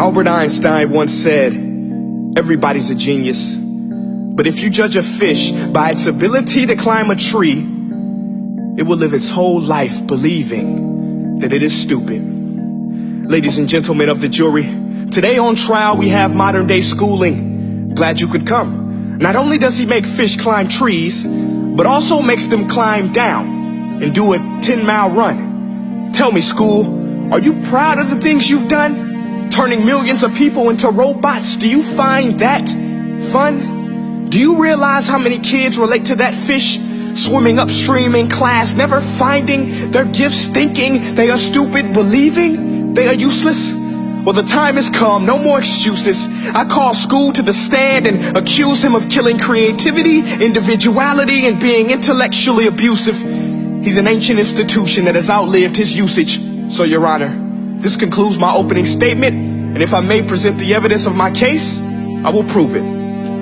Albert Einstein once said, everybody's a genius. But if you judge a fish by its ability to climb a tree, it will live its whole life believing that it is stupid. Ladies and gentlemen of the jury, today on trial we have modern day schooling. Glad you could come. Not only does he make fish climb trees, but also makes them climb down and do a 10-mile run. Tell me, school, are you proud of the things you've done? Turning millions of people into robots, do you find that fun? Do you realize how many kids relate to that fish swimming upstream in class, never finding their gifts, thinking they are stupid, believing they are useless? Well, the time has come, no more excuses. I call school to the stand and accuse him of killing creativity, individuality, and being intellectually abusive. He's an ancient institution that has outlived his usage. So, Your Honor, this concludes my opening statement, and if I may present the evidence of my case, I will prove it.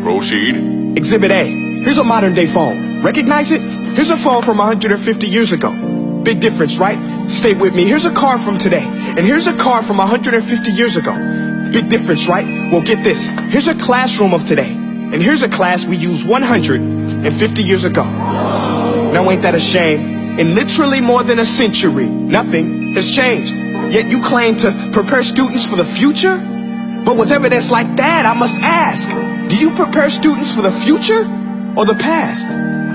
Proceed. Exhibit A. Here's a modern day phone. Recognize it? Here's a phone from 150 years ago. Big difference, right? Stay with me. Here's a car from today. And here's a car from 150 years ago. Big difference, right? Well, get this. Here's a classroom of today. And here's a class we used 150 years ago. Now ain't that a shame? In literally more than a century, nothing has changed. Yet you claim to prepare students for the future? But with evidence like that, I must ask, do you prepare students for the future or the past?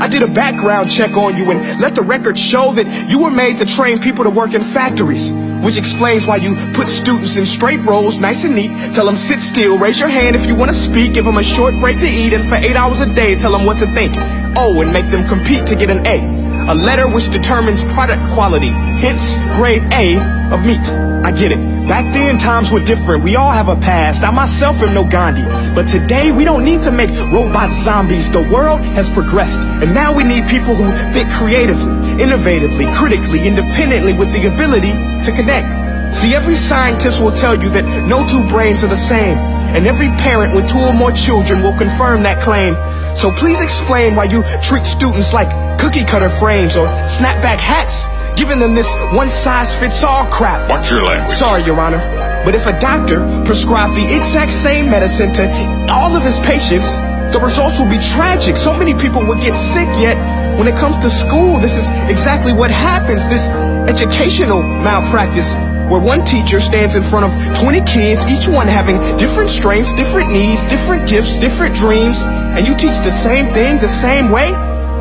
I did a background check on you and let the record show that you were made to train people to work in factories, which explains why you put students in straight rows, nice and neat, tell them sit still, raise your hand if you want to speak, give them a short break to eat, and for 8 hours a day, tell them what to think. Oh, and make them compete to get an A letter which determines product quality, hence grade A of meat. I get it. Back then, times were different. We all have a past. I myself am no Gandhi. But today, we don't need to make robot zombies. The world has progressed. And now we need people who think creatively, innovatively, critically, independently, with the ability to connect. See, every scientist will tell you that no two brains are the same. And every parent with 2 or more children will confirm that claim. So please explain why you treat students like cookie cutter frames or snapback hats, giving them this one-size-fits-all crap. Watch your language. Sorry, Your Honor, but if a doctor prescribed the exact same medicine to all of his patients, the results will be tragic. So many people will get sick, yet when it comes to school, this is exactly what happens. This educational malpractice, where one teacher stands in front of 20 kids, each one having different strengths, different needs, different gifts, different dreams, and you teach the same thing the same way?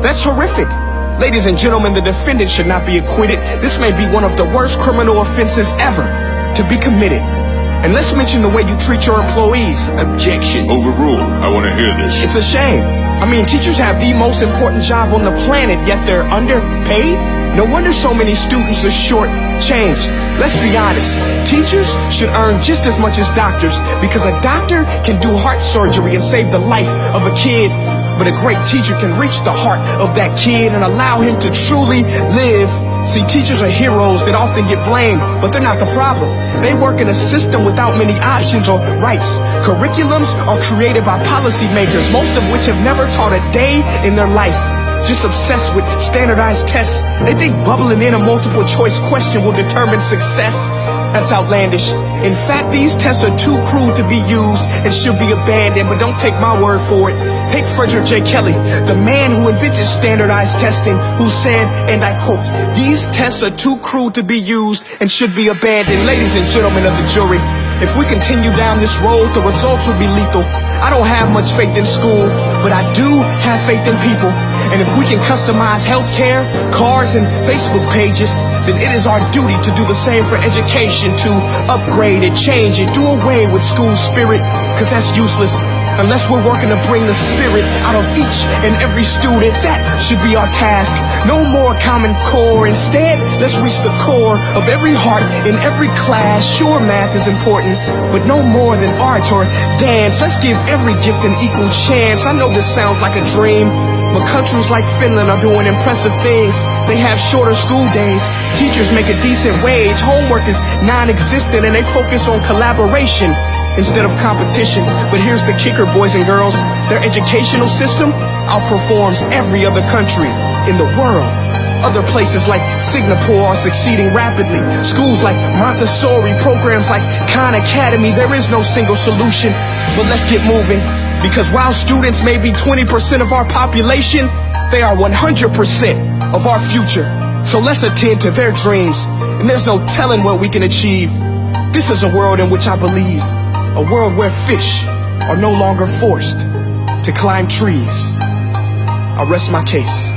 That's horrific. Ladies and gentlemen, the defendant should not be acquitted. This may be one of the worst criminal offenses ever to be committed. And let's mention the way you treat your employees. Objection. Overruled. I want to hear this. It's a shame. I mean, teachers have the most important job on the planet, yet they're underpaid? No wonder so many students are short-changed. Let's be honest. Teachers should earn just as much as doctors, because a doctor can do heart surgery and save the life of a kid. But a great teacher can reach the heart of that kid and allow him to truly live. See, teachers are heroes that often get blamed, but they're not the problem. They work in a system without many options or rights. Curriculums are created by policymakers, most of which have never taught a day in their life. Just obsessed with standardized tests. They think bubbling in a multiple choice question will determine success. That's outlandish. In fact, these tests are too crude to be used and should be abandoned, but don't take my word for it. Take Frederick J. Kelly, the man who invented standardized testing, who said, and I quote, "These tests are too crude to be used and should be abandoned." Ladies and gentlemen of the jury, if we continue down this road, the results will be lethal. I don't have much faith in school, but I do have faith in people. And if we can customize healthcare, cars, and Facebook pages, then it is our duty to do the same for education, to upgrade it, change it, do away with school spirit, because that's useless. Unless we're working to bring the spirit out of each and every student, that should be our task. No more Common Core. Instead, let's reach the core of every heart in every class. Sure, math is important, but no more than art or dance. Let's give every gift an equal chance. I know this sounds like a dream, but countries like Finland are doing impressive things. They have shorter school days. Teachers make a decent wage. Homework is non-existent, and they focus on collaboration instead of competition. But here's the kicker, boys and girls. Their educational system outperforms every other country in the world. Other places like Singapore are succeeding rapidly. Schools like Montessori, programs like Khan Academy, there is no single solution. But let's get moving, because while students may be 20% of our population, they are 100% of our future. So let's attend to their dreams, and there's no telling what we can achieve. This is a world in which I believe, a world where fish are no longer forced to climb trees. I rest my case.